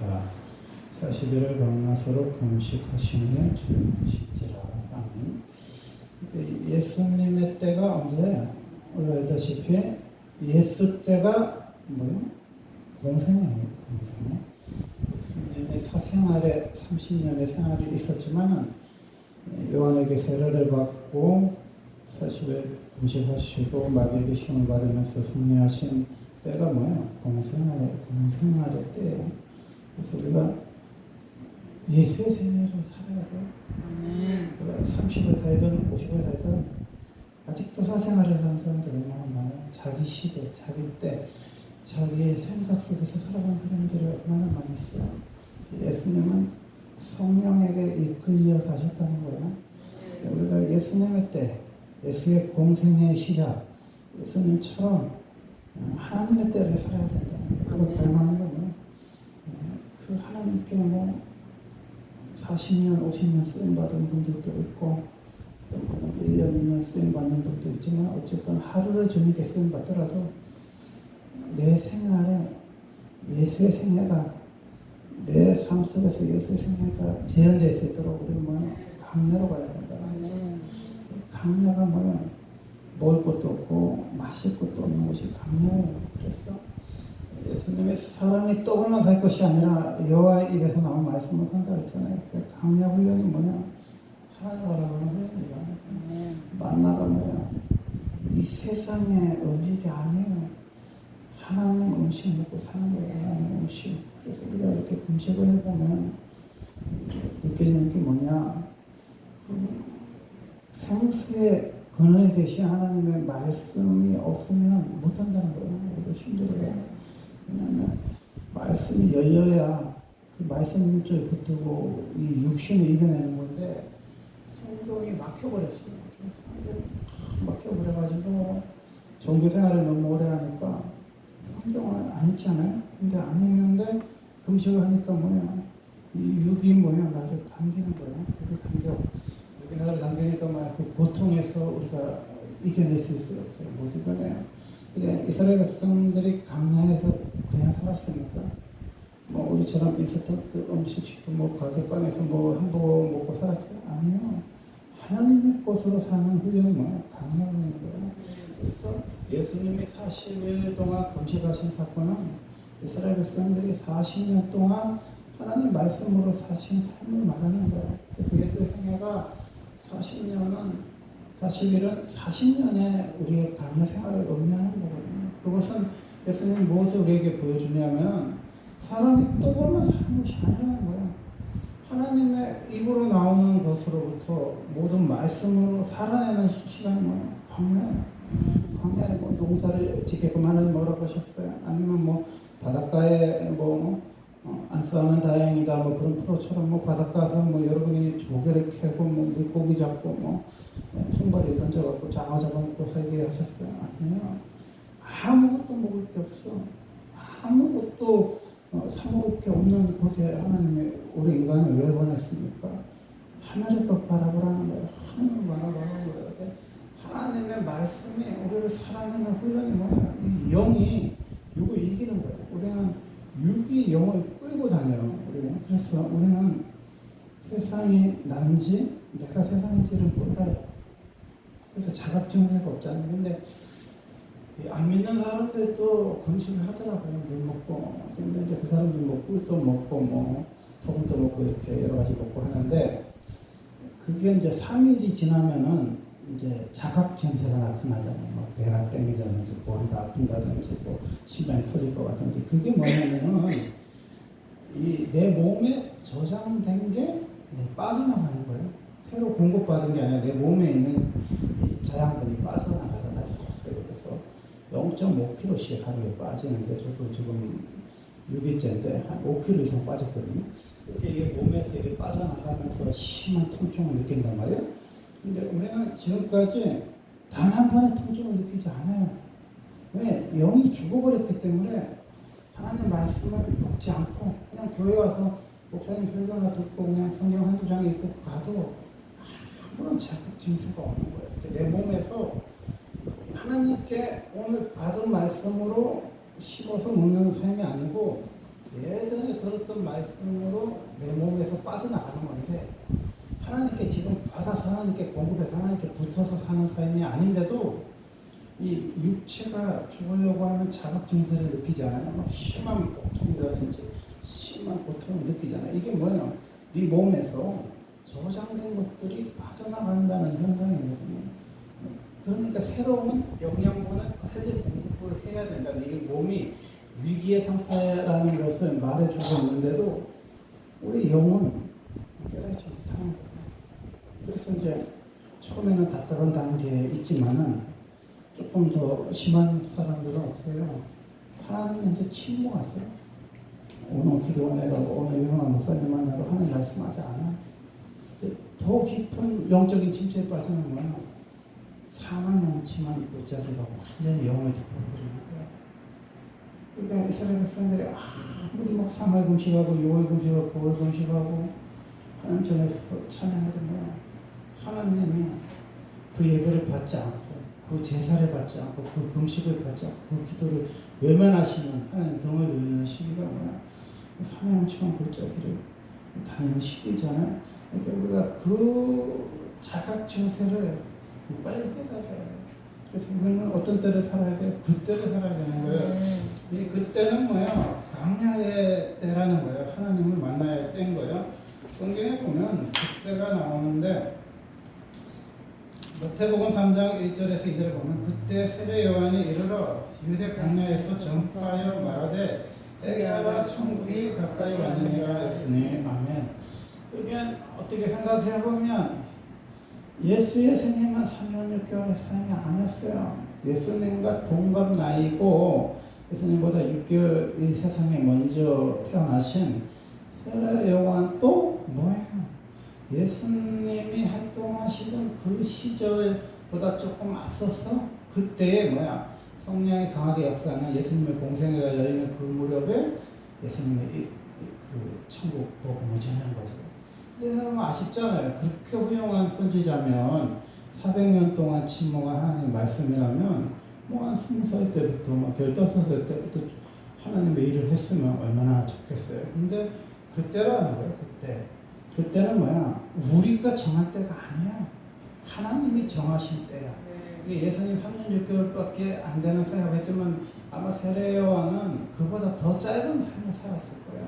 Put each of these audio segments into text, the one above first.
하사 40일을 밤낮으로 금식하시는 주님이시지라. 아멘. 예수님의 때가 언제예요? 우리가 알다시피 예수 때가 뭐요? 공생이에요. 공생. 예수님의 사생활에 30년의 생활이 있었지만 요한에게 세례를 받고 40일 금식하시고 마귀에게 시험을 받으면서 승리하신 때가 뭐예요? 공생활의 때예요. 그래서 우리가 예수의 생애를 살아야 돼요. 우리가 30을 살든 50을 살든 아직도 사생활을 하는 사람들이 얼마나 많아요. 자기 시대, 자기 때, 자기 생각 속에서 살아가는 사람들이 얼마나 많이 있어요. 예수님은 성령에게 이끌려 사셨다는 거예요. 우리가 예수님의 때, 예수의 공생의 시작, 예수님처럼 하나님의 때를 살아야 된다는 거예요. 그걸 발망하는 거예요. 그 하나님께 40년, 50년 쓰임받은 분들도 있고, 또 1년, 2년 쓰임받는 분도 있지만, 어쨌든 하루를 주님께 쓰임받더라도 내 생활에 예수의 생애가, 내 삶 속에서 예수의 생애가 재현될 수 있도록 우리는 강야로 가야 된다는 거죠. 강야가 먹을 것도 없고 마실 것도 없는 곳이 강야예요. 그래서 예수님의 사람이 떡으로만 살 것이 아니라 여호와의 입에서 나온 말씀을 산다 그랬잖아요. 강야 훈련이 뭐냐? 하나님 알아가는 훈련이죠. 만나가 이 세상의 음식이 아니에요. 하나님 음식 먹고 사는 거예요. 하나님 음식. 그래서 우리가 이렇게 금식을 해보면 느껴지는 게 뭐냐? 생수의 근원이 되신 하나님의 말씀이 없으면 못한다는 거예요. 우리가 힘들어요. 왜냐하면 말씀이 열려야 그 말씀 쪽에 붙들고 이 육신을 이겨내는 건데 성경이 막혀버렸어요. 성경이 막혀버려가지고 종교생활을 너무 오래 하니까 성경을 안 읽잖아요. 근데 안 읽는데 금식을 하니까 이 육이 나를 당기는 거예요. 육이 당겨. 육이 나를 당기니까 그 고통에서 우리가 이겨낼 수 있어요. 못 이겨내요. 이스라엘 백성들이 강야에서 그냥 살았으니까 우리처럼 인스턴트 음식 시키고 가게방에서 햄버거 먹고 살았어요? 아니요. 하나님의 것으로 사는 훈련이 강야 훈련인 거예요. 그래서 예수님이 40일 동안 금식하신 사건은 이스라엘 백성들이 40년 동안 하나님 말씀으로 사신 삶을 말하는 거예요. 그래서 예수의 생애가 40일은 40년의 우리의 강야 생활을 의미하는 거거든요. 그것은 예수님이 무엇을 우리에게 보여주냐면 사람이 떡으로만 사는 것이 아니라는 거예요. 하나님의 입으로 나오는 것으로부터 모든 말씀으로 살아내는 시간이 강야예요. 강야에 농사를 짓게끔 하나님 뭐라고 하셨어요? 아니면 바닷가에 안 싸우면 다행이다 그런 프로처럼 바닷가에서 여러분이 조개를 캐고 물고기 잡고 통발에 던져갖고 장어 잡아먹고 살게 하셨어요? 아니에요. 아무것도 먹을 게 없어. 아무것도 사먹을 게 없는 곳에 하나님이 우리 인간을 왜 보냈습니까? 하늘의 것 바라보라는 거예요. 하늘을 바라보라는 거예요. 하나님의 말씀이 우리를 살아내는 훈련이 뭐예요? 이 영이 육을 이기는 거예요. 우리는 육이 영을 끌고 다녀요. 그래서 우리는 세상이 난지 내가 세상인지를 몰라요. 그래서 자각증세가 없잖아요. 근데 안 믿는 사람들도 금식을 하더라고요. 물 먹고. 근데 이제 그 사람들 꿀도 먹고 소금도 먹고 이렇게 여러 가지 먹고 하는데 그게 이제 3일이 지나면은 이제 자각증세가 나타나잖아요. 배가 땡기다든지 머리가 아픈다든지 심장이 터질 것 같든지 그게 뭐냐면은 내 몸에 저장된 게 빠져나가는 거예요. 새로 공급받은 게 아니라 내 몸에 있는 자양분이 빠져나가잖아요. 그래서 0.5kg씩 하루에 빠지는데 저도 지금 6일째인데 한 5kg 이상 빠졌거든요. 이게 몸에서 이게 빠져나가면서 심한 통증을 느낀단 말이에요. 근데 우리는 지금까지 단 한 번의 통증을 느끼지 않아요. 왜? 영이 죽어버렸기 때문에 하나님 말씀을 먹지 않고 그냥 교회 와서 목사님 설교나 듣고 그냥 성경 한두 장 읽고 가도 아무런 자극 증세가 없는 거예요. 내 몸에서 하나님께 오늘 받은 말씀으로 씹어서 먹는 삶이 아니고 예전에 들었던 말씀으로 내 몸에서 빠져나가는 건데 하나님께 지금 받아서 하나님께 공급해서 하나님께 붙어서 사는 삶이 아닌데도 이 육체가 죽으려고 하면 자각 증세를 느끼잖아요. 막 심한 고통이라든지 심한 고통을 느끼잖아요. 이게 뭐예요? 네 몸에서 저장된 것들이 빠져나간다는 현상이거든요. 그러니까 새로운 영양분을 빨리 공급을 해야 된다. 네 몸이 위기의 상태라는 것을 말해주고 있는데도 우리 영은 깨닫지 못하는 거예요. 그래서 이제 처음에는 답답한 단계에 있지만은 조금 더 심한 사람들은 어떻게 해요? 하나님 이제 침묵하세요. 오늘 기도원에가 오늘 유명한 목사님 만나러 하는 말씀하지 않아. 더 깊은 영적인 침체에 빠지는 거야. 사망 영치만 붙잡히고 완전히 영을 덮어버리는 거야. 그러니까 이스라엘 백성들이 아무리 막 3월 금식하고 6월 금식하고 9월 금식하고 하나님 전에서 찬양하던 거야. 하나님이 그 예배를 받지 않고 그 제사를 받지 않고 그 금식을 받지 않고 그 기도를 외면하시는 하나님 등을 돌리는 시기가 뭐야? 사명처럼 골짜기를 다니는 시기잖아요. 그러니까 우리가 그 자각 증세를 빨리 깨닫아야 돼요. 그래서 우리는 어떤 때를 살아야 돼요? 그때를 살아야 되는 거예요. 이 그때는 뭐야? 광야의 때라는 거예요. 하나님을 만나야 할 때인 거예요. 성경에 보면 그때가 나오는데 마태복음 3장 1절에서 2절에 보면 그때 세례 요한이 이르러 유대 광야에서 전파하여 말하되 회개하라 천국이 가까이 왔느니라 했으니 아멘. 그러면 어떻게 생각해 보면 예수의 생애만 3년 6개월의 삶이 아니었어요. 예수님과 동갑 나이고 예수님보다 6개월 이 세상에 먼저 태어나신 세례 요한도 뭐예요? 예수님이 활동하시던 그 시절보다 조금 앞서서 그때에 뭐야? 성령이 강하게 역사하는 예수님의 공생애가 열리는 그 무렵에 예수님의 그 천국 복음을 전하는 거죠. 근데 사람은 아쉽잖아요. 그렇게 훌륭한 선지자면 400년 동안 침묵한 하나님 말씀이라면 뭐 한 20살 때부터 막 15살 때부터 하나님의 일을 했으면 얼마나 좋겠어요. 근데 그때라는 거예요. 그때는 뭐야? 우리가 정한 때가 아니야. 하나님이 정하신 때야. 예수님 3년 6개월밖에 안 되는 사역했지만 아마 세례 요한은 그보다 더 짧은 삶을 살았을 거예요.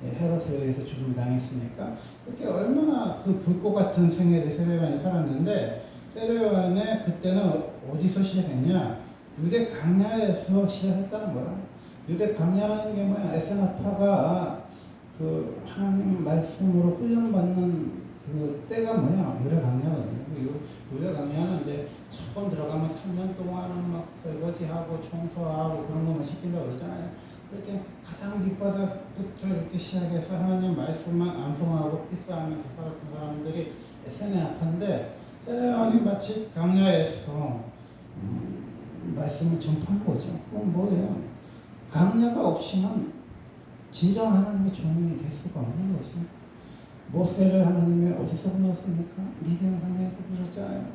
헤롯에 의해서 죽음을 당했으니까. 그렇게 얼마나 그 불꽃 같은 생애를 세례 요한이 살았는데 세례 요한의 그때는 어디서 시작했냐? 유대 광야에서 시작했다는 거야. 유대 광야라는 게 뭐야? 에스나파가 그 하나님 말씀으로 훈련받는 그 때가 뭐냐? 유대 강야거든요. 유대 강야는 이제 처음 들어가면 3년 동안은 막 설거지하고 청소하고 그런 것만 시킨다고 그러잖아요. 이렇게 가장 밑바닥부터 이렇게 시작해서 하나님 말씀만 암송하고 피스하면서 살았던 사람들이 에스나파인데 세례요한이 마치 강야에서 말씀을 전파한 거죠. 그건 뭐예요? 강야가 없이는 진정 하나님의 종이 될 수가 없는 거죠. 모세를 하나님이 어디서 불렀습니까? 미디안 강야에서 부르셨잖아요.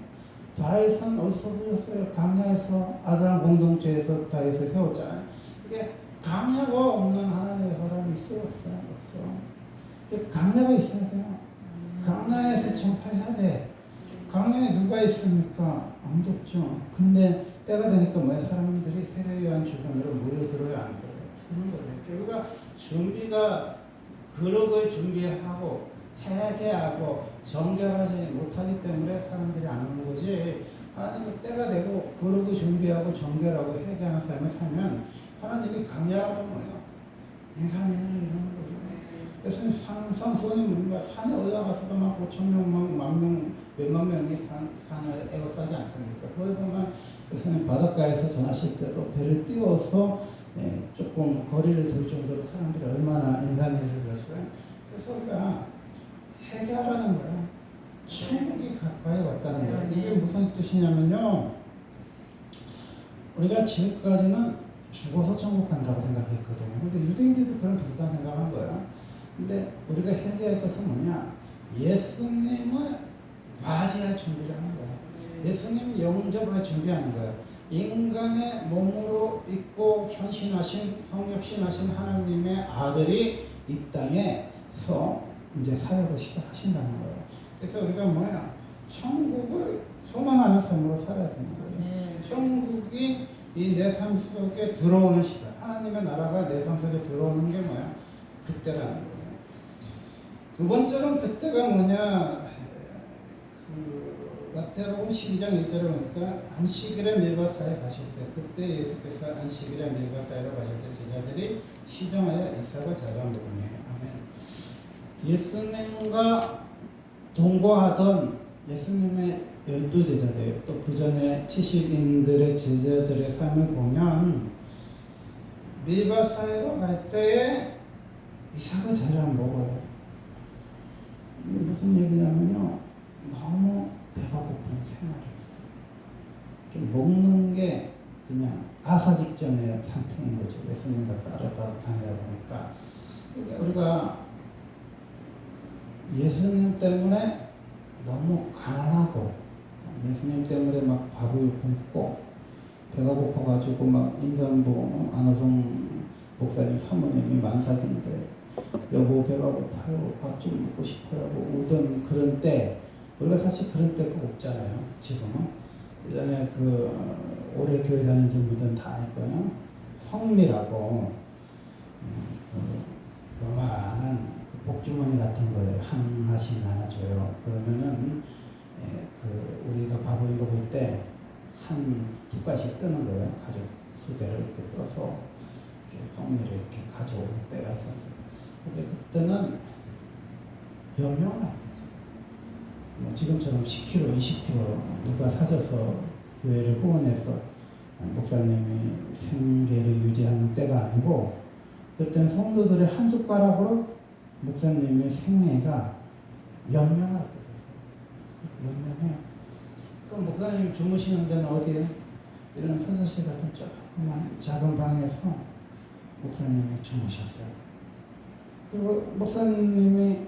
다윗은 어디서 불렀어요? 강야에서 아드람 공동체에서 다윗을 세웠잖아요. 이게 강야가 없는 하나님의 사람이 있어요? 없어요? 없어. 강야가 있어야 돼요. 강야에서 전파해야 돼. 강야에 누가 있습니까? 아무도 없죠. 근데 때가 되니까 뭐야? 사람들이 세례 요한 주변으로 모여들어야 안 돼요. 드는 거죠. 우리가 준비가 그릇을 준비하고 회개하고 정결하지 못하기 때문에 사람들이 안 오는 거지. 하나님이 때가 되고 그릇을 준비하고 정결하고 회개하는 삶을 살면 하나님이 강야하는 거예요. 인산인을 이루는 거죠. 그래서 산소는 우리가 산에 올라가서도 막 5,000명, 몇만 명이 산을 에워싸지 않습니까? 그걸 보면 예수님 바닷가에서 전하실 때도 배를 띄워서 조금 거리를 둘 정도로 사람들이 얼마나 인산인을 들었어요. 그래서 우리가 회개하라는 거야. 천국이 가까이 왔다는 거야. 이게 무슨 뜻이냐면요. 우리가 지금까지는 죽어서 천국 간다고 생각했거든요. 근데 유대인들도 그런 비슷한 생각을 한 거야. 근데 우리가 회개할 것은 뭐냐? 예수님을 맞이할 준비를 하는 거야. 예수님 영접할 준비하는 거야. 인간의 몸으로 있고 현신하신 성육신하신 하나님의 아들이 이 땅에서 이제 사역을 시작하신다는 거예요. 그래서 우리가 뭐야? 천국을 소망하는 삶으로 살아야 되는 거예요. 천국이 이 내 삶 속에 들어오는 시간, 하나님의 나라가 내 삶 속에 들어오는 게 뭐야? 그때라는 거예요. 두 번째로는 그때가 뭐냐? 마태복음 12장 1절에 보니까 안식일에 밀밭사에 가실 때, 그때 예수께서 안식일에 밀밭사에로 가실 때 제자들이 시정하여 이삭을 잡아먹으며, 아멘. 예수님과 동거하던 예수님의 12제자들, 또 그 전에 70인들의 제자들의 삶을 보면 밀밭사에로 갈 때에 이삭을 잘 안 먹어요. 이게 무슨 얘기냐면요, 너무 배가 고픈 생활을 했어요. 먹는 게 그냥 아사 직전의 상태인 거죠. 예수님과 따라다 다니다 보니까. 그러니까 우리가 예수님 때문에 너무 가난하고, 예수님 때문에 막 밥을 굶고, 배가 고파가지고 막 임산부 안호성 목사님 사모님이 만삭인데, 여보 배가 고파요, 밥 좀 먹고 싶어요 하고 울던 그런 때, 우리가 사실 그런 때가 없잖아요. 지금은. 예전에 오래 교회 다니는 분들은 다 알 거예요. 성미라고 요만한 복주머니 같은 거에 하나씩 나눠줘요. 그러면은 우리가 밥을 먹을 때 한 숟갈씩 뜨는 거예요. 가족 수대를 이렇게 떠서 이렇게 성미를 이렇게 가져올 때가 있었어요. 근데 그때는 몇 명은 안 되죠. 지금처럼 10kg, 20kg 누가 사줘서 교회를 후원해서 목사님이 생계를 유지하는 때가 아니고, 그때는 성도들의 한 숟가락으로 목사님의 생애가 연명하더라고요. 연명해요. 그럼 목사님 주무시는 데는 어디에? 이런 서서실 같은 조그만 작은 방에서 목사님이 주무셨어요. 그리고 목사님이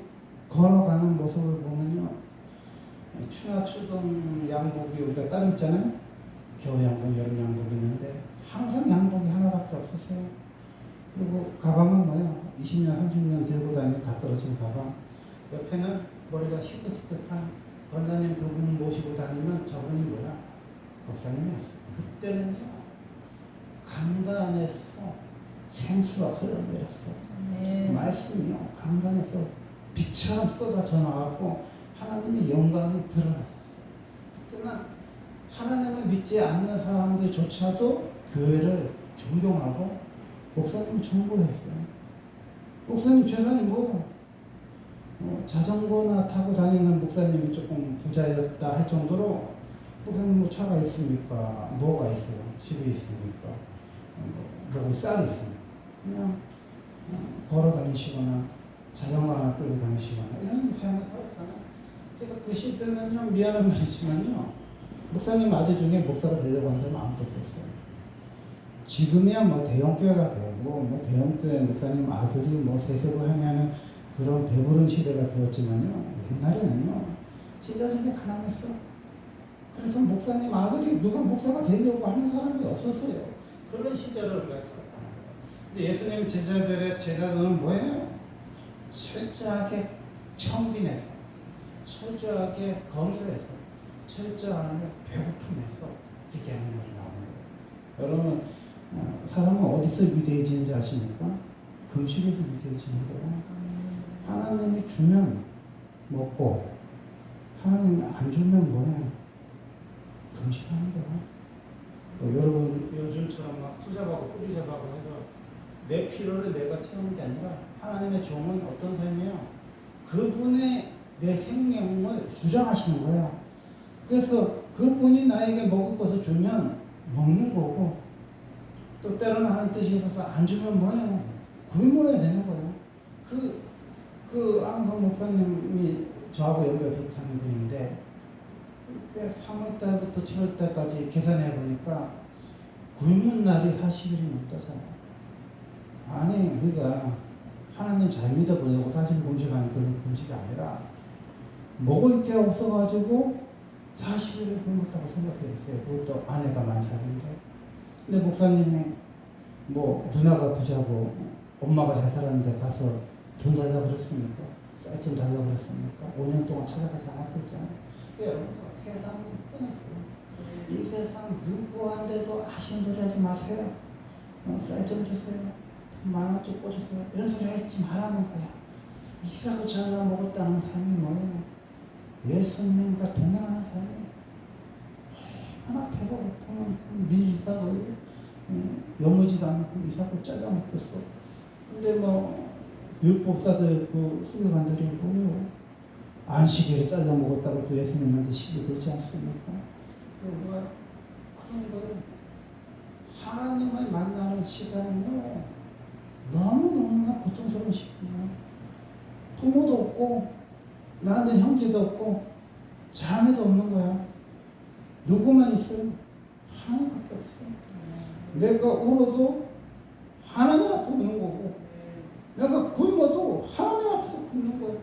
걸어가는 모습을 보면요, 추나 추동 양복이 우리가 따로 있잖아요. 겨울 양복, 여름 양복이 있는데 항상 양복이 하나밖에 없었어요. 그리고 가방은 뭐야? 20년, 30년 들고 다니는 다 떨어진 가방. 옆에는 머리가 희끗희끗한 권사님 두 분 모시고 다니면 저분이 뭐야? 목사님이었어요. 그때는요, 강단에서 생수가 흘러내렸어. 말씀이요, 강단에서 빛처럼 쏟아져 나왔고 하나님의 영광이 드러났었어요. 그때는 하나님을 믿지 않는 사람들조차도 교회를 존경하고 목사님을 존경했어요. 목사님 재산이 뭐예요? 자전거나 타고 다니는 목사님이 조금 부자였다 할 정도로, 목사님 뭐 차가 있습니까? 뭐가 있어요? 집에 있습니까? 뭐 쌀이 있습니까? 그냥 걸어 다니시거나 자전거 하나 끌고 다니시거나 이런 삶을 살았잖아요. 그래서 그 시대는요, 미안한 말이지만요, 목사님 아들 중에 목사가 되려고 하는 사람 아무도 없었어요. 지금이야 뭐 대형교회가 되고, 뭐 대형교회 목사님 아들이 뭐 세세고 행하는 그런 배부른 시대가 되었지만요, 옛날에는요, 찢어지게 가난했어. 그래서 목사님 아들이 누가 목사가 되려고 하는 사람이 없었어요. 그런 시절을 우리가 살았다는 거예요. 근데 예수님 제자들은 뭐예요? 철저하게 청빈해서, 철저하게 검소해서, 철저하게 배고픔에서 이렇게 하는 것이 나오는 거예요. 여러분, 사람은 어디서 위대해지는지 아십니까? 금식에서 위대해지는 거예요. 하나님이 주면 먹고, 하나님이 안 주면 뭐해? 금식하는 거야. 여러분 요즘처럼 막 투잡하고 소비잡하고 해서 내 필요를 내가 채우는 게 아니라, 하나님의 종은 어떤 삶이에요? 그분의 내 생명을 주장하시는 거야. 그래서 그분이 나에게 먹을 것을 주면 먹는 거고, 또 때로는 하는 뜻이 있어서 안 주면 뭐예요? 굶어야 되는 거야. 안성 목사님이 저하고 연결 비슷한 분인데, 3월달부터 7월달까지 계산해 보니까 굶은 날이 40일이 넘다잖아요. 아니, 우리가 하나님 잘 믿어보려고 사실 금식하는 그런 금식이 아니라, 먹을 게 없어가지고 40일을 굶었다고 생각해보세요. 그것도 아내가 만삭인데. 근데 목사님이 뭐 누나가 부자고 엄마가 잘 살았는데 가서 돈 달라고 그랬습니까? 쌀 좀 달라고 그랬습니까? 5년 동안 찾아가지 않았댔잖아요. 여러분, 세상은 끊었어요. 이 세상 누구한테도 하시는 소리 하지 마세요. 쌀 좀 주세요. 돈 10,000원 좀 꿔주세요. 이런 소리 하지 말라는 거야. 이삭을 찾아 먹었다는 삶이 뭐예요? 예수님과 동행하는 삶이에요. 얼마나 배가 고프면 밀이삭을 여무지도 않고 이삭을 짜자 먹겠어. 근데 뭐 율법사들 그 수교관들이 뭐예요? 안식일에 짜자 먹었다고 또 예수님한테 시비 걸지 않습니까? 그런 걸 하나님을 만나는 시간은요 너무너무나 고통스러운 시간이에요. 부모도 없고 나한테 형제도 없고 자매도 없는 거야. 누구만 있어요? 하나님밖에 없어요. 내가 울어도 하나님 앞에 우는 거고 내가 굶어도 하나님 앞에서 굶는 거예요.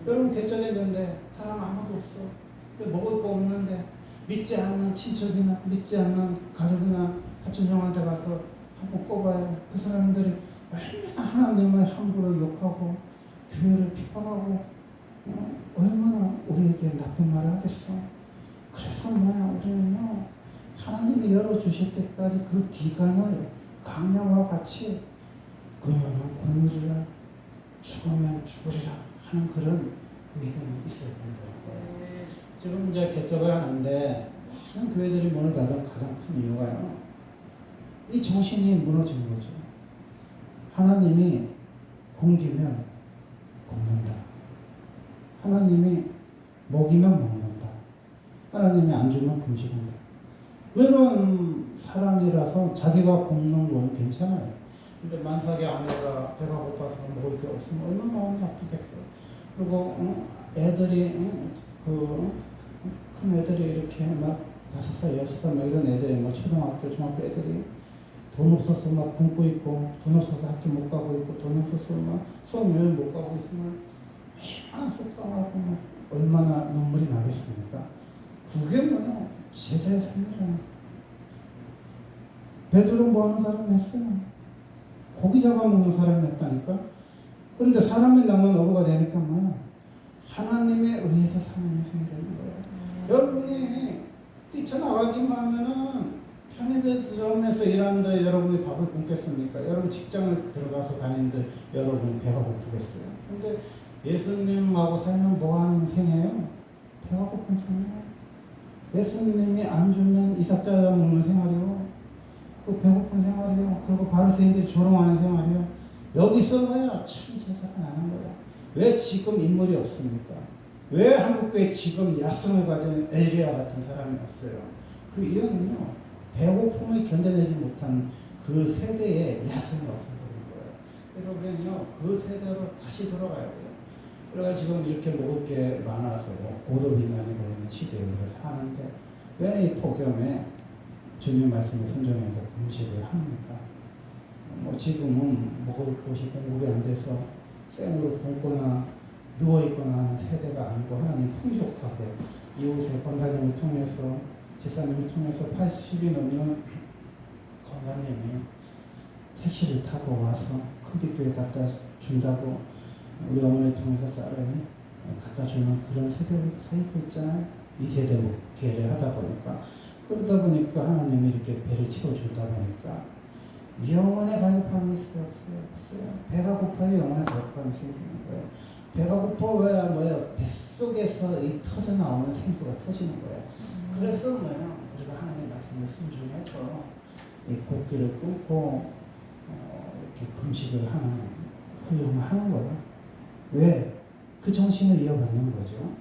여러분 개천했는데 사람 아무도 없어. 근데 먹을 거 없는데 믿지 않는 친척이나 믿지 않는 가족이나 사촌 형한테 가서 한번 꼽아요. 그 사람들이 얼마나 하나님의 함부로 욕하고 교회를 핍박하고 얼마나 우리에게 나쁜 말을 하겠어. 그래서 뭐야 우리는요 하나님이 열어주실 때까지 그 기간을 강야와 같이 그러면 공유리라 죽으면 죽으리라 하는 그런 믿음이 있어야 된다고요. 지금 이제 개척을 하는데 많은 교회들이 문을 닫은 가장 큰 이유가요. 이 정신이 무너진 거죠. 하나님이 공기면 굶는다. 하나님이 먹이면 먹는다. 하나님이 안 주면 금식한다. 이런 사람이라서 자기가 굶는 건 괜찮아요. 근데 만삭의 아내가 배가 고파서 먹을 게 없으면 얼마나 마음이 아프겠어요. 그리고 애들이 큰 애들이 이렇게 막 5살, 6살 막 이런 애들이 뭐 초등학교, 중학교 애들이 돈 없어서 막 굶고 있고 돈 없어서 학교 못 가고 있고 돈 없어서 막 수업 여행 못 가고 있으면 얼마나 속상하고 막 얼마나 눈물이 나겠습니까? 그게 뭐야? 제자의 삶이잖아. 베드로 뭐 하는 사람이었어요? 고기 잡아먹는 사람이었다니까? 그런데 사람의 남은 어부가 되니까 뭐야? 하나님에 의해서 사는 인생이 되는 거예요. 여러분이 뛰쳐나가기만 하면은 편입에 들어오면서 일하는데 여러분이 밥을 굶겠습니까? 여러분 직장을 들어가서 다니는데 여러분이 배가 고프겠어요? 근데 예수님하고 살면 뭐 하는 생이에요? 배가 고픈 생이에요. 예수님이 안 주면 이삭 잘라 먹는 생활이요. 그 배고픈 생활이요. 그리고 바리새인들이 조롱하는 생활이요. 여기서 뭐야? 참 제자가 나는 거야. 왜 지금 인물이 없습니까? 왜 한국교회 지금 야성을 가진 엘리야 같은 사람이 없어요? 그 이유는요. 배고픔을 견뎌내지 못한 그 세대에 야성이 없어서 그런 거예요. 그래서 우리는요. 그 세대로 다시 돌아가야 돼요. 우리가 지금 이렇게 먹을 게 많아서 고도비만이 보이는 시대에 우리가 사는데 왜 이 폭염에 주님 말씀에 순종해서 금식을 합니까? 뭐 지금은 먹을 것이 공급이 안 돼서 생으로 굶거나 누워있거나 하는 세대가 아니고 하나님 풍족하게 이웃의 권사님을 통해서 집사님을 통해서 80이 넘는 권사님이 택시를 타고 와서 크비교에 갖다 준다고 우리 어머니 통해서 쌀을 갖다 주는 그런 세대를 살고 있잖아요. 이 세대 목회를 하다 보니까 그러다 보니까 하나님이 이렇게 배를 채워주다 보니까 영혼의 갈급함이 있어요? 없어요? 배가 고파요? 영혼의 갈급함이 생기는 거예요. 배가 고파야 뭐예요? 뱃속에서 이 터져 나오는 생수가 터지는 거예요. 그래서 뭐예요? 우리가 하나님 말씀에 순종해서 이 곡기를 끊고 이렇게 금식을 하는 훈련을 하는 거예요. 왜? 그 정신을 이어받는 거죠.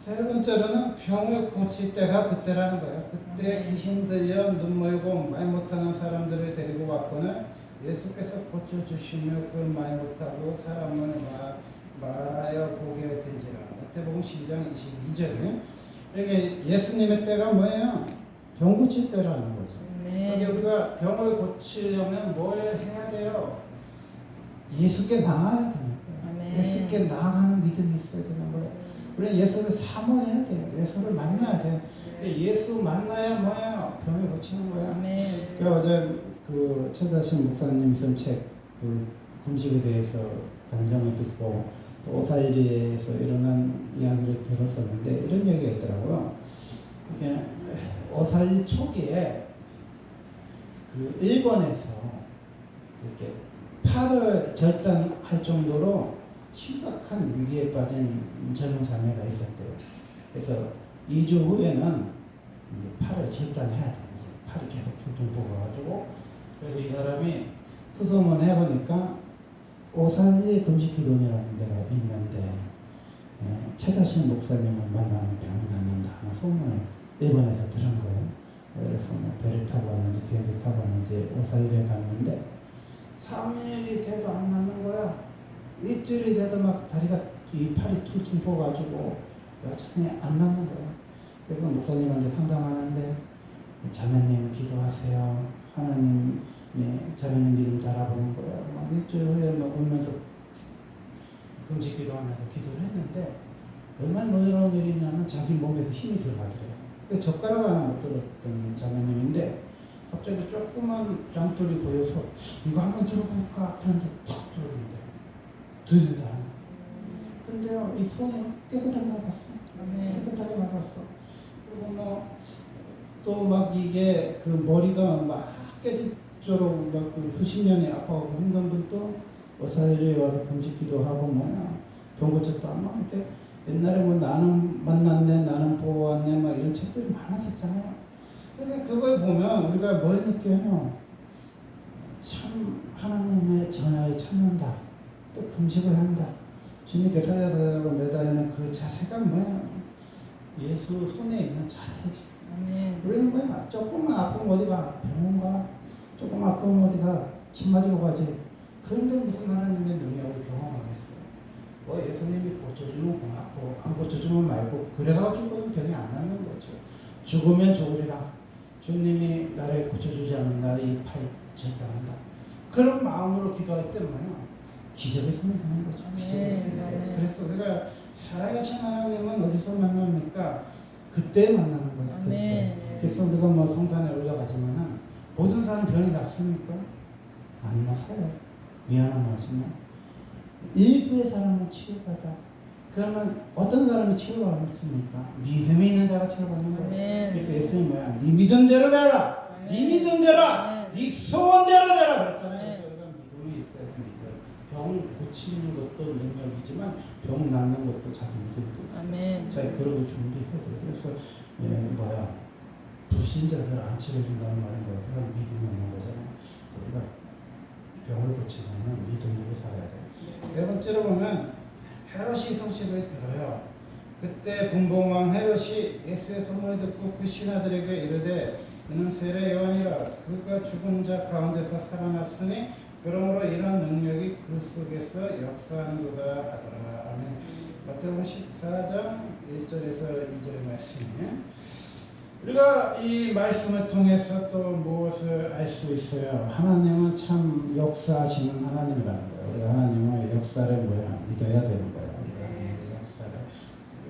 세 번째로는 병을 고칠 때가 그때라는 거예요. 그때 귀신 들려 눈 멀고 말 못하는 사람들을 데리고 왔거늘 예수께서 고쳐주시며 그 말 못하고 사람을 말하여 보게 된지라. 마태복음 12장 22절에 여기 예수님의 때가 뭐예요? 병 고칠 때라는 거죠. 여기 우리가 병을 고치려면 뭘 해야 돼요? 예수께 나아야 됩니다. 예수께 나아가는 믿음이 있어야 되는 거예요. 우리는 예수를 사모해야 돼요. 예수를 만나야 돼. 예수 만나야 뭐야? 병을 고치는 거야. 그 어제 그 최자신 목사님 쓴 책, 그 금식에 대해서 강정을 듣고 또 오사일리에서 일어난 이야기를 들었었는데 이런 얘기가 있더라고요. 이게 오사일 초기에 그 일본에서 이렇게 팔을 절단할 정도로 심각한 위기에 빠진 젊은 자매가 있었대요. 그래서 2주 후에는 이제 팔을 절단해야 돼요. 이제 팔이 계속 퉁퉁 부어가지고. 그래서 이 사람이 수소문 해보니까 오사지 금식기도원이라는 데가 있는데 최자신 목사님을 만나면 병이 낫는다 하는 소문을 일본에서 들은 거예요. 그래서 뭐 배를 타고 왔는지 비행기 타고 왔는지 오사일에 갔는데 3일이 돼도 안 낫는 거야. 일주일이 돼도 막 다리가 이 팔이 퉁퉁 부어가지고 여전히 안 낫는 거야. 그래서 목사님한테 상담하는데 자매님 기도하세요. 하나님이 자매님 믿음 달아보는 거야. 막 일주일 후에 막 울면서 금식 기도하면서 기도를 했는데 얼마나 놀라운 일이냐면 자기 몸에서 힘이 들어가더래요. 그 젓가락 하나 못 들었던 자매님인데 갑자기 조그만 장돌이 보여서 이거 한번 들어볼까? 그런데 탁 들어오는데 들린다. 근데요, 이 손이 깨끗하게 나갔어. 깨끗하게 나갔어. 그리고 뭐 또 막 이게 그 머리가 막 깨지도록 막 수십 년이 아파하고 힘든 분도 오사일에 와서 금식기도 하고 뭐야 병 고쳤다 막 이렇게 옛날에 뭐 나는 만났네 나는 보았네 막 이런 책들이 많았었잖아요. 근데 그걸 보면 우리가 뭘 느껴요? 참 하나님의 전화를 찾는다. 또 금식을 한다. 주님께 사자다고 매달리는 그 자세가 뭐야? 예수 손에 있는 자세죠. 우리는 뭐야? 조금만 아프면 어디가? 병원 가. 조금 아프면 어디가? 침 맞으러 가지. 그런데 무슨 하나님의 능력을 경험하겠어요? 뭐 예수님이 고쳐주면 고맙고 안 고쳐주면 말고 그래가지고 병이 안 낫는 거죠. 죽으면 죽으리라. 주님이 나를 고쳐주지 않는 나의 팔 절단한다. 그런 마음으로 기도할 때 뭐예요? 기적이 생기는 거죠. 기적이 생겨요. 그래서 우리가 살아계신 하나님은 어디서 만납니까? 그때 만나는 거예요. 그때. 그래서 우리가 뭐 성산에 올라가지만은 모든 사람 병이 낫습니까? 안 나서요. 미안한 말이지만 일부의 사람은 치유받아. 그러면 어떤 사람이 치유받습니까? 믿음이 있는 자가 치유받는 거예요. 그래서 예수님이 뭐야? 네 믿음대로 되라. 네 믿음대로, 네 소원대로 되라 그랬잖아요. 우리가 믿음이 있어야 믿음. 병 고치는 것도 능력이지만 병 낫는 것도 자기 믿음도 있어요. 자, 그러고 준비해야 돼요. 그래서 뭐야? 불신자들 안 치료해준다는 말인 거예요. 그냥 믿음이 없는 거잖아요. 우리가 병을 고치려면 믿음으로 살아야 돼요. 네 번째로 보면 헤롯이 소식을 들어요. 그때 분봉왕 헤롯이 예수의 소문을 듣고 그 신하들에게 이르되 이는 세례 요한이라 그가 죽은 자 가운데서 살아났으니 그러므로 이런 능력이 그 속에서 역사하는도다 하더라. 아멘. 마태복음 14장 1절에서 2절의 말씀이에요. 우리가 이 말씀을 통해서 또 무엇을 알 수 있어요? 하나님은 참 역사하시는 하나님이라는 거예요. 우리가 하나님의 역사를 믿어야 되는 거예요. 우리가 하나님의 역사를.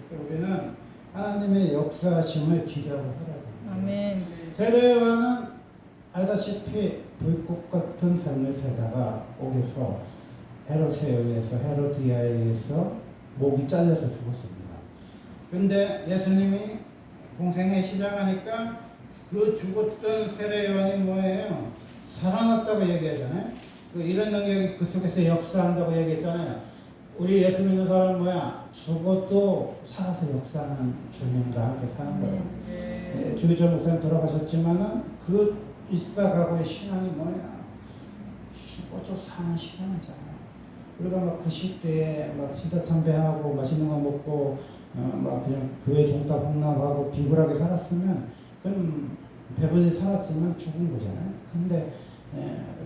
그래서 우리는 하나님의 역사하심을 기대하고 살아야 됩니다. 아멘. 세례요한은 알다시피 불꽃 같은 삶을 살다가 옥에서 헤롯에 의해서 헤로디아에 의해서 목이 잘려서 죽었습니다. 근데 예수님이 공생에 시작하니까 그 죽었던 세례요한이 뭐예요? 살아났다고 얘기하잖아요. 이런 능력이 그 속에서 역사한다고 얘기했잖아요. 우리 예수 믿는 사람은 뭐야? 죽어도 살아서 역사하는 주님과 함께 사는 거예요. 주기철 목사님 돌아가셨지만은 그 일사각오의 신앙이 뭐야? 죽어도 사는 신앙이잖아요. 우리가 막 그 시대에 막 시사참배하고 맛있는 거 먹고 막 그냥 교회 종탑 홍남하고 비굴하게 살았으면 그럼 배불리 살았지만 죽은 거잖아요. 근데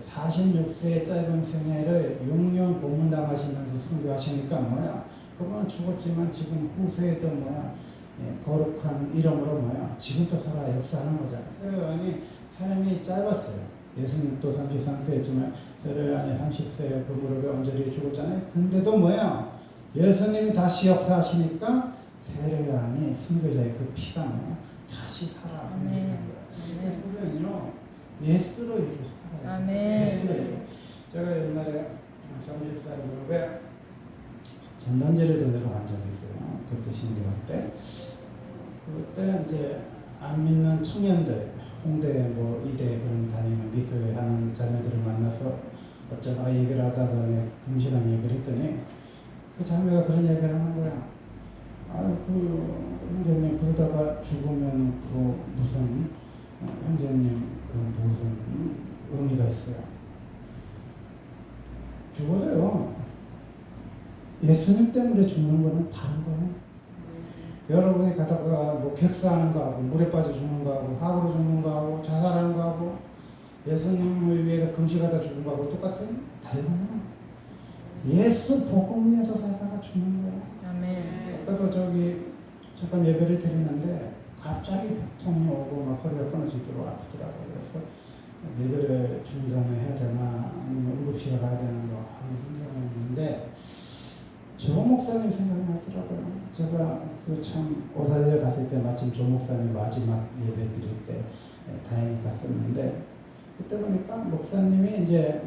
46세의 짧은 생애를 6년 고문당하시면서 순교하시니까 뭐야? 그분은 죽었지만 지금 후세에도 뭐야? 거룩한 이름으로 뭐야? 지금도 살아 역사하는 거잖아요. 세례요한이 삶이 짧았어요. 예수님도 33세였지만 세례요한이 30세에 그 무렵에 언저리에 죽었잖아요. 근데도 뭐야? 예수님이 다시 역사하시니까 세례요한이 순교자의 그 피가 뭐야? 다시 살아. 아멘. 그래서 우리는요 예수로 이렇게 살아요. 아멘. 예수로. 제가 옛날에 30살 무렵에 전단지를 내려간 적이 있어요. 그때 신대원 때. 그때 이제 안 믿는 청년들, 홍대 뭐 이대 그런 다니는 미술 하는 자매들을 만나서 어쩌다가 얘기를 하다가 금신한 얘기를 했더니 그 자매가 그런 얘기를 하는 거야. 아유 그 형제님 그러다가 죽으면 그 무슨 형제님 그 무슨 의미가 있어요. 죽어요. 예수님 때문에 죽는 거는 다른 거예요. 여러분이 가다가 뭐 객사하는 거하고 물에 빠져 죽는 거하고 사고로 죽는 거하고 자살하는 거하고 예수님을 위해서 금식하다 죽는 거하고 똑같아요? 달라요. 예수 복음 위해서 살다가 죽는 거예요. 아멘. 아까도 잠깐 예배를 드리는데 갑자기 복통이 오고 막 허리가 끊어지도록 아프더라고요. 그래서 예배를 중단을 해야 되나 아니면 응급실에 가야 되나 뭐 하는 생각이었는데 조 목사님 생각이 나더라고요. 제가 그 참 오사절 갔을 때 마침 조 목사님 마지막 예배 드릴 때 다행히 갔었는데 그때 보니까 목사님이 이제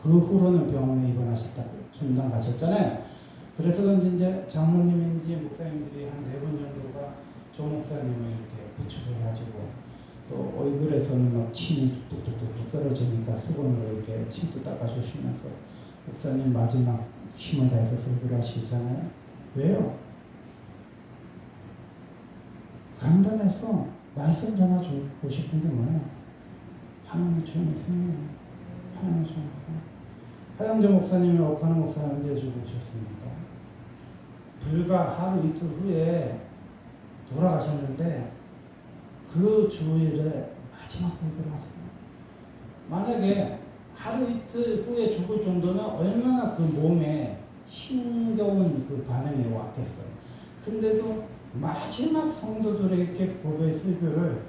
그 후로는 병원에 입원하셨다고 전담 가셨잖아요. 그래서 그런지 이제 장모님인지 목사님들이 한 4분 정도가 조 목사님을 이렇게 부축해가지고 또 얼굴에서는 막 침이 뚝뚝뚝뚝 떨어지니까 수건으로 이렇게 침도 닦아주시면서 목사님 마지막 힘을 다해서 설교를 하시잖아요. 왜요? 간단해서 말씀 전하고 싶은 게 뭐예요? 하나님의 주님의 생명이에요. 하나님의 주님의 생명. 하영재 목사님이 옥하는 목사님 언제 죽으셨습니까? 불과 하루 이틀 후에 돌아가셨는데 그 주일에 마지막 설교를 하세요. 만약에 하루 이틀 후에 죽을 정도면 얼마나 그 몸에 힘겨운 그 반응이 왔겠어요. 근데도 마지막 성도들에게 고백 설교를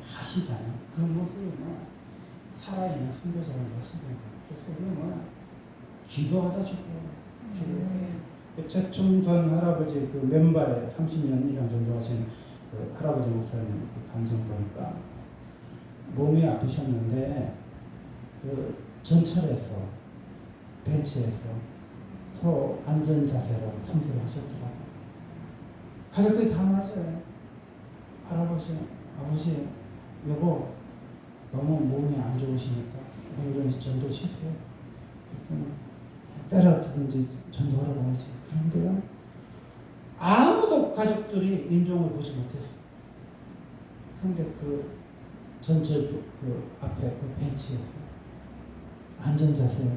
하시잖아요. 그 모습이 뭐 살아있는 선교자의 모습이에요. 그래서 우리는 뭐 기도하다 죽어요. 최충선 할아버지 그 멤버에 30년 이상 전도하신 그 할아버지 목사님 그 방송 보니까 몸이 아프셨는데 그 전철에서 벤치에서 서 안전 자세로 선교를 하셨더라고요. 가족들이 다 맞아요. 할아버지, 아버지, 여보 너무 몸이 안 좋으시니까 오늘은 전도 쉬세요. 그랬더니 때려뜨든지 전도하러 가야지. 그런데요 아무도 가족들이 임종을 보지 못했어요. 그런데 그 전철 그 앞에 그 벤치에서 안전자세로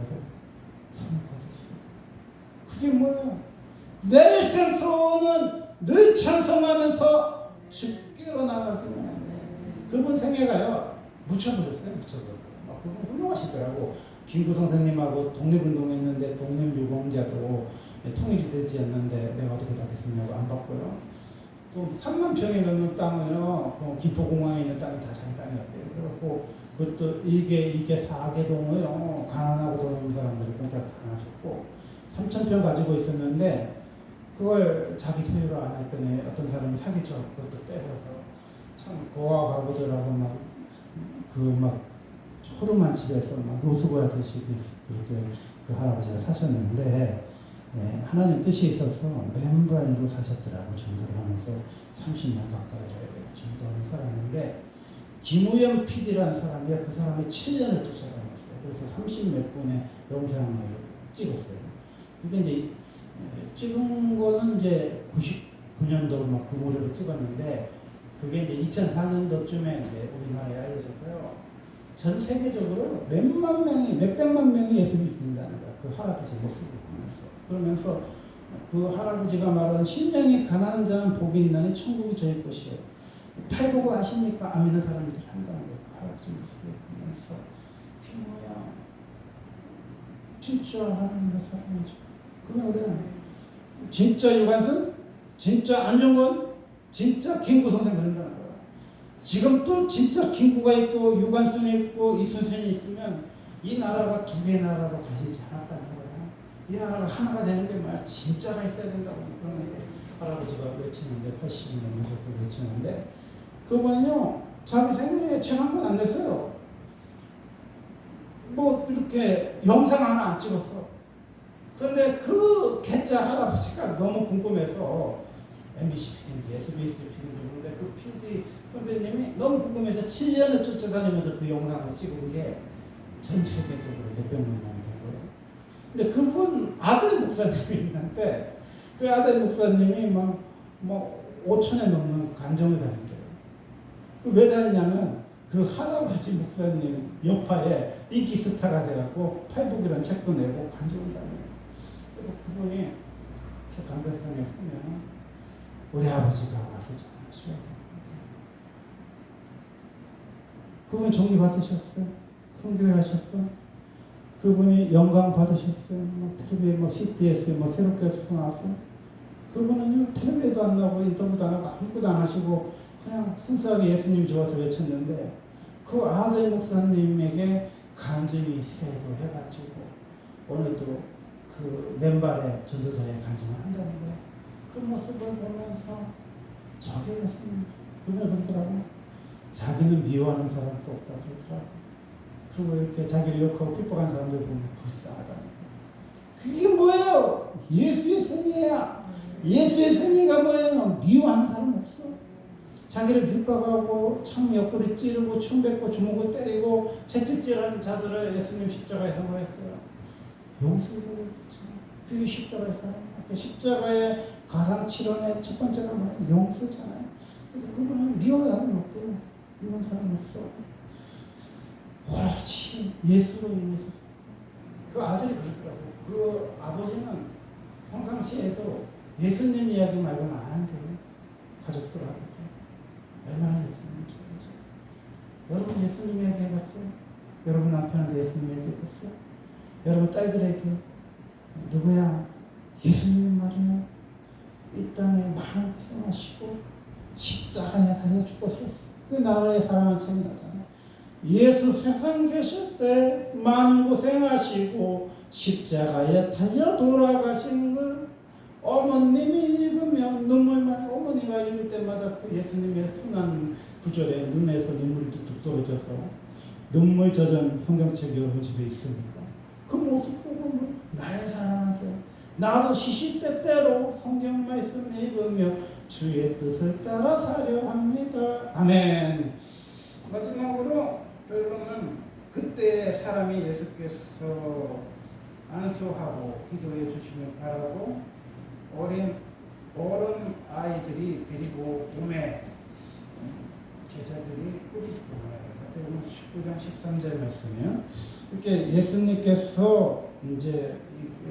손을 뻗었어요. 그게 뭐예요? 내 생사는 늘 찬송하면서 죽기로 나가기로. 그분 생애가요 묻혀버렸어요. 그분 훌륭하시더라고. 김구 선생님하고 독립운동했는데 독립유공자도 통일이 되지 않는데 내가 어떻게 받겠느냐고 안 받고요. 또 3만 평이 넘는 땅을요, 그 기포공항에 있는 땅이 다 자기 땅이었대요. 그래갖고 그것도 이게 4개동을요, 가난하고 돈 없는 사람들이 공짜로 다 나셨고 3,000평 가지고 있었는데 그걸 자기 소유로 안 했더니 어떤 사람이 사기쳐 그것도 뺏어서 참 고아 가구들하고 막 호름한 집에서 막 노숙을 하듯이 그렇게 그 할아버지가 사셨는데 하나님 뜻이 있어서 맨발로 사셨더라고. 전도를 하면서 30년 가까이 전도하는 사람인데 김우영 PD라는 사람이 그 사람이 7년을 쫓아다녔어요. 그래서 30몇 분의 영상을 찍었어요. 그게 이제 찍은 거는 이제 99년도 막 그 무렵에 찍었는데 그게 이제 2004년도쯤에 이제 우리나라에 알려져서요. 전 세계적으로 몇만 명이, 몇백만 명이 예수를 믿는다는 거야. 그 할아버지 모습을 보면서. 그러면서 그 할아버지가 말하는 심령이 가난한 자는 복이 있나니 천국이 저희 것이요. 팔보고 아십니까? 안 믿는 사람들이 한다는 거야. 그 할아버지 모습을 보면서. 그게 뭐야? 진짜 하나님의 사랑이죠. 그러면 우리는 진짜 유관순? 진짜 안중근? 진짜 김구 선생 그런다는 거야. 지금 또 진짜 김구가 있고 유관순이 있고 이순신이 있으면 이 나라가 2개 나라로 가시지 않았다는 거야. 이 나라가 하나가 되는 게 뭐야? 진짜가 있어야 된다고. 그러면서 할아버지가 외치는데 80이 넘으셔서 외치는데 그분은요 자기 생일에 책 한 권 안 냈어요. 뭐 이렇게 영상 하나 안 찍었어. 그런데 그 개짜 할아버지가 너무 궁금해서 MBC PD인지 SBS PD인지 모르는데 그 PD 선생님이 너무 궁금해서 7년을 쫓아다니면서 그 영상을 찍은 게 전 세계적으로 몇백 명이 된 거예요. 근데 그분 아들 목사님이 있는데 그 아들 목사님이 뭐 5천에 넘는 간정을 다닌대요. 그 왜 다니냐면 그 할아버지 목사님 여파에 인기 스타가 돼갖고 팔복이라는 책도 내고 간정을 다녀요. 그래서 그분이 저 강대성에 서면 우리 아버지가 와서 전하셔야 되는데 그분 종이 받으셨어요. 큰 교회 하셨어. 그분이 영광 받으셨어요. 뭐 텔레비에 뭐 CTS 뭐 새롭게 해서 나왔어요. 그분은요 텔레비에도 안 나오고 인터뷰도 안 하고 아무것도 안 하시고 그냥 순수하게 예수님 좋아서 외쳤는데 그 아들 목사님에게 간증이 세도 해가지고 오늘도 그 맨발에 전도자의 간증을 한다는 거예요. 그 모습을 보면서 저게 예수님 그분이 그러더라고. 자기는 미워하는 사람도 없다고 그러더라고. 그리고 이렇게 자기를 욕하고 핍박하는 사람들 보면 불쌍하다는 거예요. 그게 뭐예요? 예수의 승리야. 예수의 승리가 뭐예요? 미워하는 사람 없어. 자기를 핍박하고 참 옆구리 찌르고 춤 뱉고 주먹을 때리고 채찍질하는 자들을 예수님 십자가에 선고했어요. 용서를 했죠. 그게 십자가의 사랑. 십자가의 가상치론의 첫 번째가 뭐예요? 용서잖아요. 그래서 그분은 미워하는 사람이 없대요. 미워하는 사람이 없어. 오로지 예수로 인해서 그 아들이 그러더라고요. 그 아버지는 평상시에도 예수님 이야기 말고는 안 한대요. 가족들하고 얼마나 예수님 좋은지. 여러분 예수님 이야기 해봤어요? 여러분 남편한테 예수님 이야기 해봤어요? 여러분 딸들에게 누구야? 예수님 말이야. 이 땅에 많은 고생하시고 십자가에 달려 죽으셨어. 그 나라의 사랑을 책임 나잖아요. 예수 세상 계실 때 많은 고생하시고 십자가에 달려 돌아가신 걸 어머님이 읽으며 눈물만 어머니가 읽을 때마다 그 예수님의 순한 구절에 눈에서 눈물이 뚝뚝 떨어져서 눈물 젖은 성경책이 여러분 집에 있습니까? 그 모습 보고 나의 사랑하죠. 나도 시시때때로 성경 말씀 읽으며 주의 뜻을 따라 사려 합니다. 아멘. 마지막으로 여러분은 그때 사람이 예수께서 안수하고 기도해 주시면 바라고 어린 아이들이 데리고 오매 제자들이 꾸짖고 마태복음 19장 13절 말씀이요. 이렇게 예수님께서 이제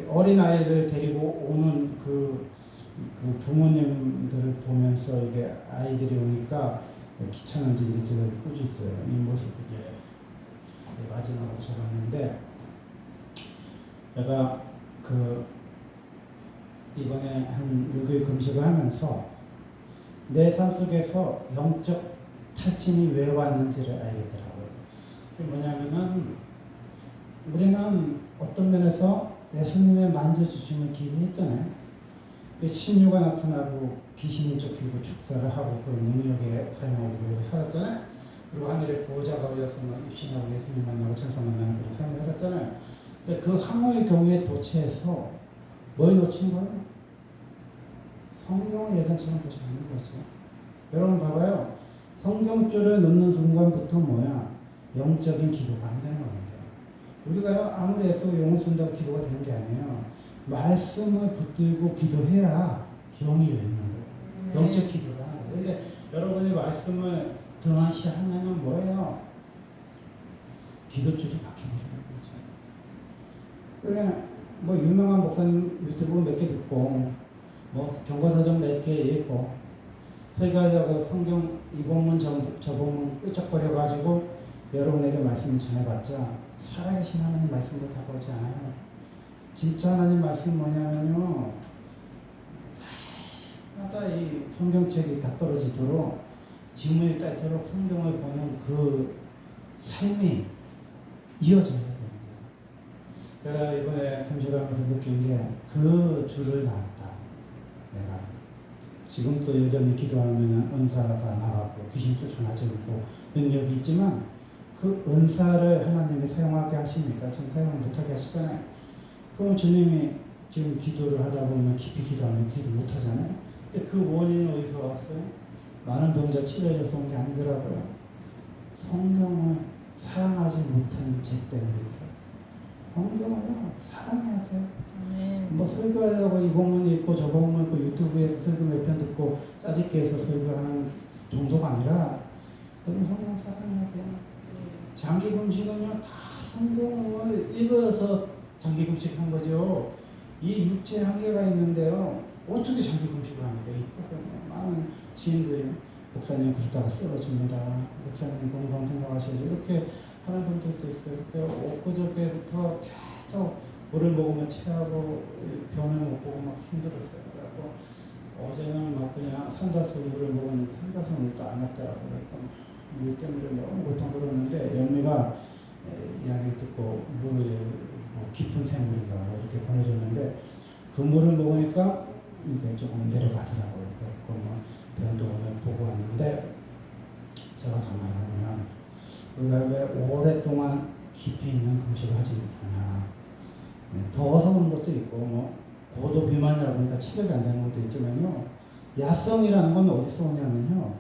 어린 아이를 데리고 오는 그 부모님들을 보면서 이게 아이들이 오니까 귀찮은지 이제 제가 꾸짖어요. 이 모습을 이제 마지막으로 적었는데 제가 이번에 한 6일 금식을 하면서 내 삶 속에서 영적 탈진이 왜 왔는지를 알겠더라고요. 그게 뭐냐면은 우리는 어떤 면에서 예수님의 만져주심을 기대했잖아요. 신유가 나타나고 귀신이 쫓기고 축사를 하고 그 능력에 사용하기 위해서 살았잖아요. 그리고 하늘에 보호자가 올려서 입신하고 예수님 만나고 천사 만나는 그런 삶을 살았잖아요. 근데 그 항우의 경우에 도처에서 뭘 놓친 거예요? 성경을 예전처럼 보지 않는 거죠. 여러분 봐봐요. 성경줄을 놓는 순간부터 뭐야? 영적인 기도가 안 되는 겁니다. 우리가요 아무리 애쓰고 영을 쓴다고 기도가 되는 게 아니에요. 말씀을 붙들고 기도해야 영이 열리는 거예요. 영적 기도를 하는 거예요. 근데 여러분이 말씀을 등한시하면은 뭐예요? 기도줄이 박혀버리는 거죠. 그냥 뭐 유명한 목사님 유튜브 몇 개 듣고 뭐 경건사전 몇 개 읽고 설교하자고 성경 이 본문 저 본문 끄적거려가지고 여러분에게 말씀을 전해봤자 살아계신 하나님 말씀으로 다가오지 않아요. 진짜 하나님 말씀 뭐냐면요. 마다 이 성경책이 다 떨어지도록 지문이 따지도록 성경을 보는 그 삶이 이어져야 되는 거예요. 제가 이번에 금식하면서 느낀 게 그 줄을 나왔다. 내가 지금 또 여전히 기도하면 은사가 나가고 귀신 쫓아나지 않고 능력이 있지만 그 은사를 하나님이 사용하게 하십니까? 지금 사용을 못하게 하시잖아요. 그럼 주님이 지금 기도를 하다 보면 깊이 기도하면 기도 못하잖아요. 근데 그 원인이 어디서 왔어요? 많은 병자 치료해줘서 온 게 아니더라고요. 성경을 사랑하지 못하는 죄 때문이더라고요. 성경을요 사랑해야 돼요. 뭐 설교하려고 이 본문 읽고 저 본문 읽고 유튜브에서 설교 몇 편 듣고 짜집게 해서 설교하는 정도가 아니라 여러분 성경 사랑해야 돼요. 장기 금식은요 다 성경을 읽어서 장기 금식한 거죠. 이 육체 한계가 있는데요 어떻게 장기 금식을 합니까? 많은 지인들이 목사님 그러다가 쓰러집니다. 목사님 건강 생각하셔야죠. 이렇게 하는 분들도 있어요. 엊그저께부터 계속 물을 먹으면 체하고 병을 못 보고 막 힘들었어요. 그래갖고 어제는 막 그냥 삼다수 물을 먹었는데 삼다수 물도 안 맞더라고요. 물 때문에 너무 고통스러웠는데 연미가 이야기 듣고 물을 뭐 깊은 샘물인가 이렇게 보내줬는데 그 물을 먹으니까 이게 조금 내려가더라고요. 그래갖고 뭐 병도 오늘 보고 왔는데 제가 가만히 보면 우리가 왜 오랫동안 깊이 있는 금식을 하지 못하나 더워서 그런 것도 있고 뭐 고도 비만이라고 하니까 체력이 안 되는 것도 있지만요 야성이라는 건 어디서 오냐면요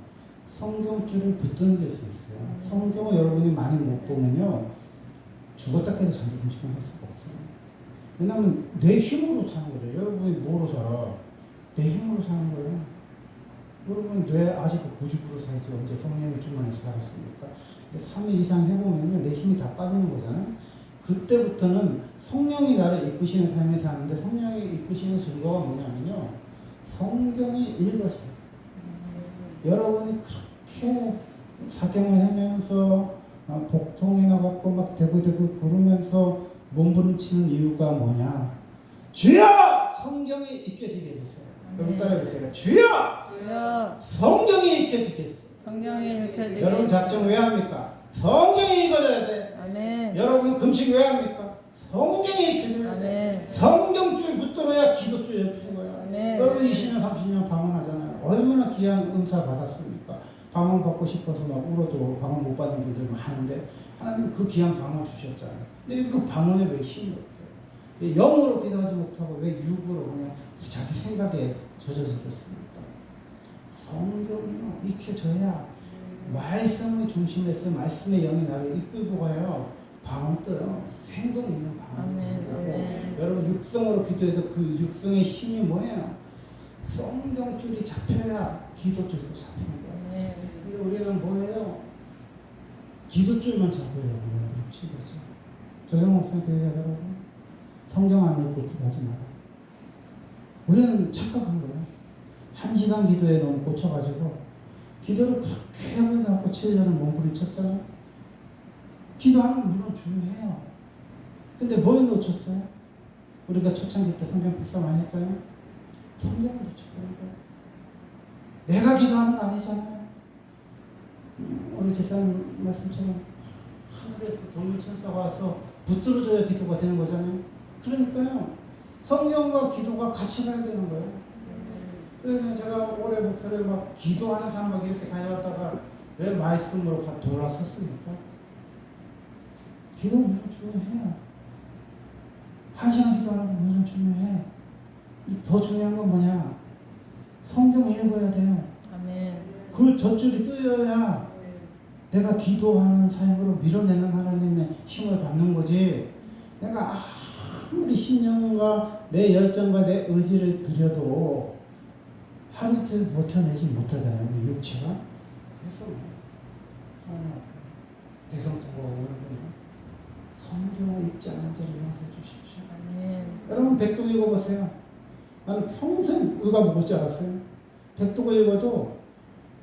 성경줄을 붙드는 데서 있어요. 성경을 여러분이 많이 못 보면요 죽었다 깨도 장기 금식은 할 수가 없어요. 왜냐하면 내 힘으로 사는 거죠. 여러분이 뭐로 살아? 내 힘으로 사는 거예요. 여러분 뇌 아직 90% 살지 언제 성령이 충만해서 살았습니까? 3일 이상 해보면요 내 힘이 다 빠지는 거잖아요. 그때부터는 성령이 나를 이끄시는 삶을 사는데 성령이 이끄시는 증거가 뭐냐면요 성경이 읽어져요. 여러분이 그렇게 사경을 하면서 복통이나 받고 막 대구대구 구르면서 몸부림치는 이유가 뭐냐? 주여! 성경이 읽혀지게 해주세요. 여러분 따라해보세요. 주여! 성경이 읽혀지게 해주세요. 성경이 읽혀지게 여러분 작정 왜 합니까? 성경이 읽어져야 돼. 아멘. 여러분 금식 왜 합니까? 성경이 읽혀져야 돼. 성경줄 붙들어야 기도줄 옆에 거야. 아멘. 여러분 20년 30년 방언하잖아요. 얼마나 귀한 은사 받았습니까? 방언 받고 싶어서 막 울어도 방언 못 받은 분들 많은데 하나님 그 귀한 방언 주셨잖아요. 근데 그 방언에 왜 힘이 없어요? 영으로 기도하지 못하고 왜 육으로 그냥 자기 생각에 젖어들었습니까? 성경이요 익혀져야 말씀의 중심에서 말씀의 영이 나를 이끌고 가요. 방언 떠요. 생동 있는 방언이라고. 여러분 육성으로 기도해도 그 육성의 힘이 뭐예요? 성경줄이 잡혀야 기도줄도 잡히는 거예요. 근데 우리는 뭐예요? 기도줄만 잡으려고 그러는 거죠. 조정목 목사님 얘기하더라고요. 성경 안 읽고 기도하지 마라. 우리는 착각한 거예요. 1시간 기도에 너무 꽂혀가지고 기도를 그렇게 하면서 갖고 7년을 몸부림쳤잖아요. 기도하면 물론 중요해요. 근데 뭘 놓쳤어요? 우리가 초창기 때 성경 필사 많이 했잖아요. 성경을 놓쳐버린 거예요. 내가 기도하는 거 아니잖아요. 우리 제사님 말씀처럼 하늘에서 동물천사가 와서 붙들어줘야 기도가 되는 거잖아요. 그러니까요. 성경과 기도가 같이 가야 되는 거예요. 그래서 제가 올해 목표를 막 기도하는 사람 막 이렇게 가져갔다가 왜 말씀으로 돌아섰습니까? 기도 물론 중요해요. 1시간 기도하는 건 물론 중요해. 더 중요한 건 뭐냐? 성경 읽어야 돼요. 아멘. 그 젖줄이 뜨여야 내가 기도하는 삶으로 밀어내는 하나님의 힘을 받는 거지. 내가 아무리 신령과 내 열정과 내 의지를 들여도 하루 이틀 버텨내지 못하잖아요. 우리 육체가. 그래서 대성통과 오늘은 성경을 읽지 않은 자를 용서해 주십시오. 아멘. 여러분 백독 읽어보세요. 나는 평생 의가 먹지 않았어요. 백독을 읽어도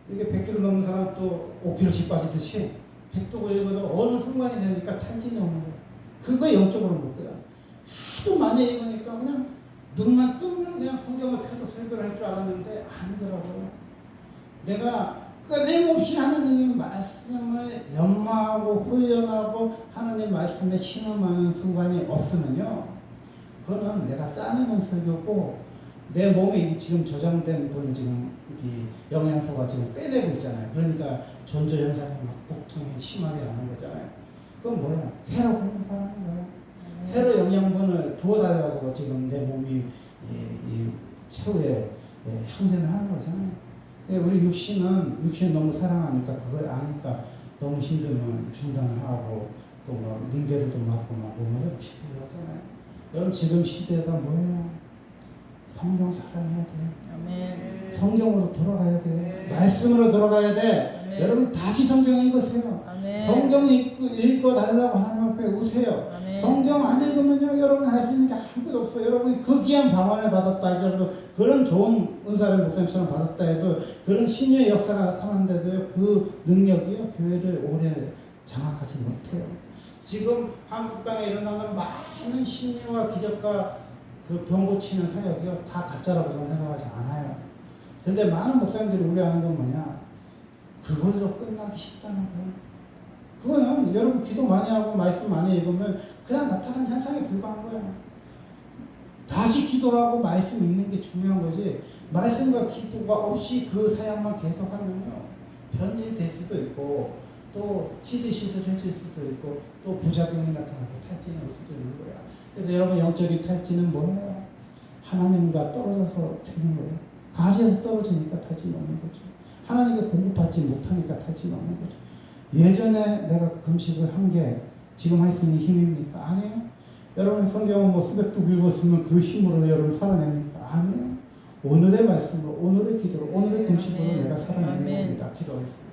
이게 100kg 넘는 사람 또 5kg씩 빠지듯이 백독을 읽어도 어느 순간이 되니까 탈진이 오는 거예요. 그거 영적으로 못 돼요. 하도 많이 읽으니까 그냥 눈만 뜨면 그냥 성경을 펴서 설교를 할 줄 알았는데 아니더라고요. 내가 끊임없이 하나님의 말씀을 연마하고 훈련하고 하나님 말씀에 신음하는 순간이 없으면요. 그거는 내가 짜내는 설교고 내 몸에 이 지금 저장된 분 지금 이 영양소가 지금 빼내고 있잖아요. 그러니까 전조 현상이 막 복통이 심하게 나는 거잖아요. 그건 뭐야? 새로 공급하는 거야. 새로 영양분을 부어달라고 지금 내 몸이 이 최후의 항생을 하는 거잖아요. 우리 육신은 너무 사랑하니까 그걸 아니까 너무 힘들면 중단을 하고 또 막 링겔도 맞고 막 몸을 회복시키고 하잖아요. 여러분 지금 시대가 뭐예요? 성경 사랑해야 돼. 아멘. 성경으로 돌아가야 돼. 말씀으로 돌아가야 돼. 아멘. 여러분 다시 성경 읽으세요. 아멘. 성경 읽고 달라고 하나님 앞에 오세요. 아멘. 성경 안 읽으면요, 여러분 할 수 있는 게 아무것도 없어요. 여러분이 그 귀한 방언을 받았다 하더라도, 그런 좋은 은사를 목사님처럼 받았다 해도, 그런 신의 역사가 나타났는데도 그 능력이요, 교회를 오래 장악하지 못해요. 지금 한국 땅에 일어나는 많은 신유와 기적과 그 병 고치는 사역이요, 다 가짜라고 저는 생각하지 않아요. 근데 많은 목사님들이 우려하는 건 뭐냐? 그걸로 끝나기 쉽다는 거예요. 그거는 여러분 기도 많이 하고 말씀 많이 읽으면 그냥 나타난 현상에 불과한 거예요. 다시 기도하고 말씀 읽는 게 중요한 거지, 말씀과 기도가 없이 그 사역만 계속하면요, 변질될 수도 있고 또 시들시들해질 수도 있고 또 부작용이 나타나서 탈진이 올 수도 있는 거야. 그래서 여러분 영적인 탈진은 뭐예요? 하나님과 떨어져서 되는 거예요. 가지에서 떨어지니까 탈진이 오는 거죠. 하나님께 공급받지 못하니까 탈진이 오는 거죠. 예전에 내가 금식을 한 게 지금 할 수 있는 힘입니까? 아니에요. 여러분 성경은 뭐 수백 쪽 읽었으면 그 힘으로 여러분 살아냅니까? 아니에요. 오늘의 말씀으로, 오늘의 기도로, 오늘의 금식으로 내가 살아내는 겁니다. 기도하겠습니다.